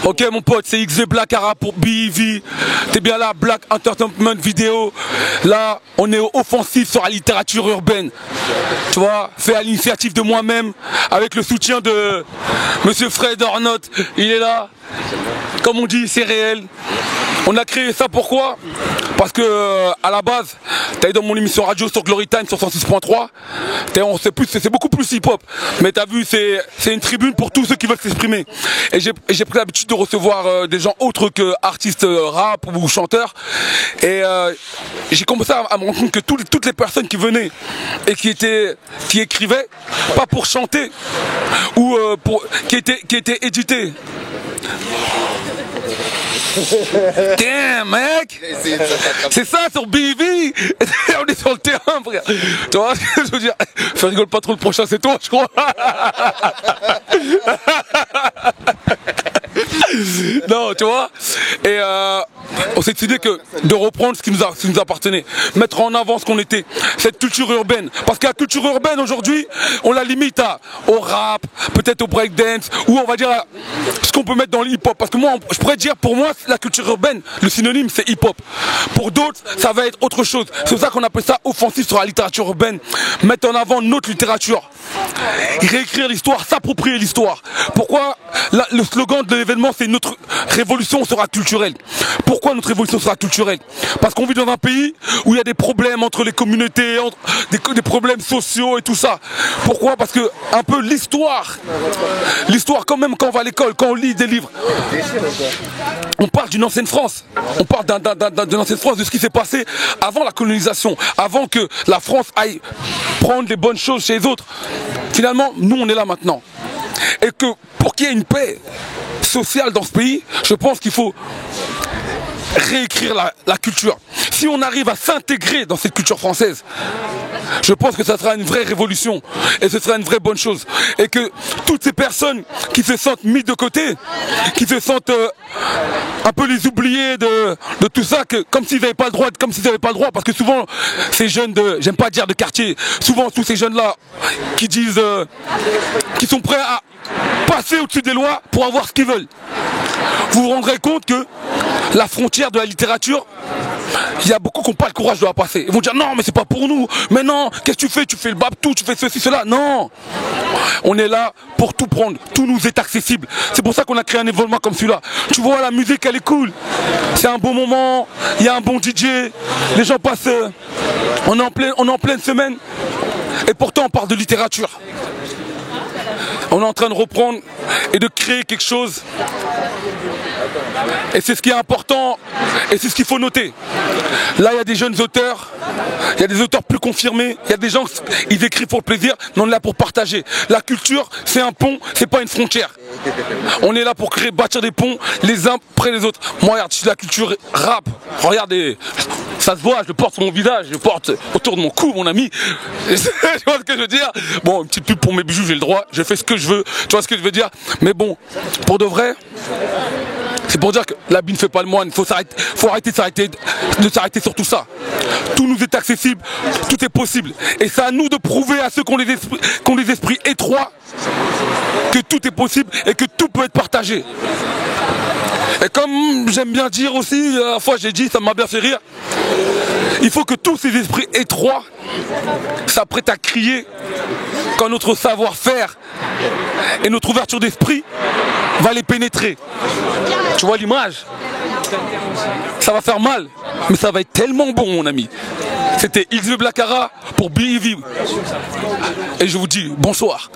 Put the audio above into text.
Ok mon pote, c'est XV Black Ara pour BEV. T'es bien là, Black Entertainment Vidéo. Là, on est offensif sur la littérature urbaine. Tu vois, fait à l'initiative de moi-même, avec le soutien de Monsieur Fred Ornot. Il est là. Comme on dit, c'est réel. On a créé ça pourquoi? Parce que à la base, t'as eu dans mon émission radio sur Glory Time sur 106.3, c'est beaucoup plus hip-hop. Mais t'as vu, c'est une tribune pour tous ceux qui veulent s'exprimer. Et j'ai pris l'habitude de recevoir des gens autres que artistes rap ou chanteurs. Et j'ai commencé à me rendre compte que toutes les personnes qui venaient et qui écrivaient, pas pour chanter, ou qui étaient éditées. Damn mec, c'est ça sur BV. On est sur le terrain frère. Tu vois ce que je veux dire? Je rigole pas trop, le prochain c'est toi je crois. Non tu vois. Et on s'est décidé de reprendre ce qui nous appartenait, mettre en avant ce qu'on était, cette culture urbaine. Parce que la culture urbaine aujourd'hui, on la limite au rap, peut-être au breakdance, ou on va dire ce qu'on peut mettre dans le hip-hop. Parce que moi, je pourrais dire, pour moi, la culture urbaine, le synonyme c'est hip-hop. Pour d'autres, ça va être autre chose. C'est pour ça qu'on appelle ça offensif sur la littérature urbaine. Mettre en avant notre littérature. Réécrire l'histoire, s'approprier l'histoire. Pourquoi le slogan de l'événement c'est notre révolution sera culturelle? Pourquoi notre révolution sera culturelle? Parce qu'on vit dans un pays où il y a des problèmes entre les communautés, des problèmes sociaux et tout ça. Pourquoi? Parce que un peu l'histoire quand même, quand on va à l'école, quand on lit des livres, on parle d'une ancienne France. On parle d'une ancienne France, de ce qui s'est passé avant la colonisation, avant que la France aille prendre les bonnes choses chez les autres. Finalement, nous on est là maintenant. Et que pour qu'il y ait une paix sociale dans ce pays, je pense qu'il faut réécrire la culture. Si on arrive à s'intégrer dans cette culture française, je pense que ça sera une vraie révolution et ce sera une vraie bonne chose. Et que toutes ces personnes qui se sentent mises de côté, qui se sentent un peu les oubliés de tout ça, comme s'ils n'avaient pas le droit, parce que souvent ces jeunes j'aime pas dire de quartier, souvent tous ces jeunes là qui disent, qui sont prêts à passer au-dessus des lois pour avoir ce qu'ils veulent. Vous vous rendrez compte que la frontière de la littérature, il y a beaucoup qui n'ont pas le courage de la passer. Ils vont dire non mais c'est pas pour nous, mais non, qu'est-ce que tu fais? Tu fais le babtou, tu fais ceci, cela. Non, on est là pour tout prendre, tout nous est accessible. C'est pour ça qu'on a créé un événement comme celui-là. Tu vois, la musique elle est cool, c'est un bon moment, il y a un bon DJ, les gens passent, on est en pleine semaine, et pourtant on parle de littérature. On est en train de reprendre et de créer quelque chose. Et c'est ce qui est important et c'est ce qu'il faut noter. Là, il y a des jeunes auteurs, il y a des auteurs plus confirmés, il y a des gens, ils écrivent pour le plaisir, mais on est là pour partager. La culture, c'est un pont, c'est pas une frontière. On est là pour bâtir des ponts les uns après les autres. Moi, regarde, si la culture rap, regardez, ça se voit, je le porte sur mon visage, je le porte autour de mon cou, mon ami. Tu vois ce que je veux dire? Bon, une petite pub pour mes bijoux, j'ai le droit, je fais ce que je veux, tu vois ce que je veux dire? Mais bon, pour de vrai, c'est pour dire que l'habit ne fait pas le moine, faut arrêter de s'arrêter sur tout ça. Tout nous est accessible, tout est possible. Et c'est à nous de prouver à ceux qui ont les esprits étroits que tout est possible et que tout peut être partagé. Et comme j'aime bien dire aussi, la dernière fois j'ai dit, ça m'a bien fait rire, il faut que tous ces esprits étroits s'apprêtent à crier quand notre savoir-faire et notre ouverture d'esprit va les pénétrer. Tu vois l'image? Ça va faire mal, mais ça va être tellement bon mon ami. C'était XV Black Ara pour BEV. Et je vous dis bonsoir.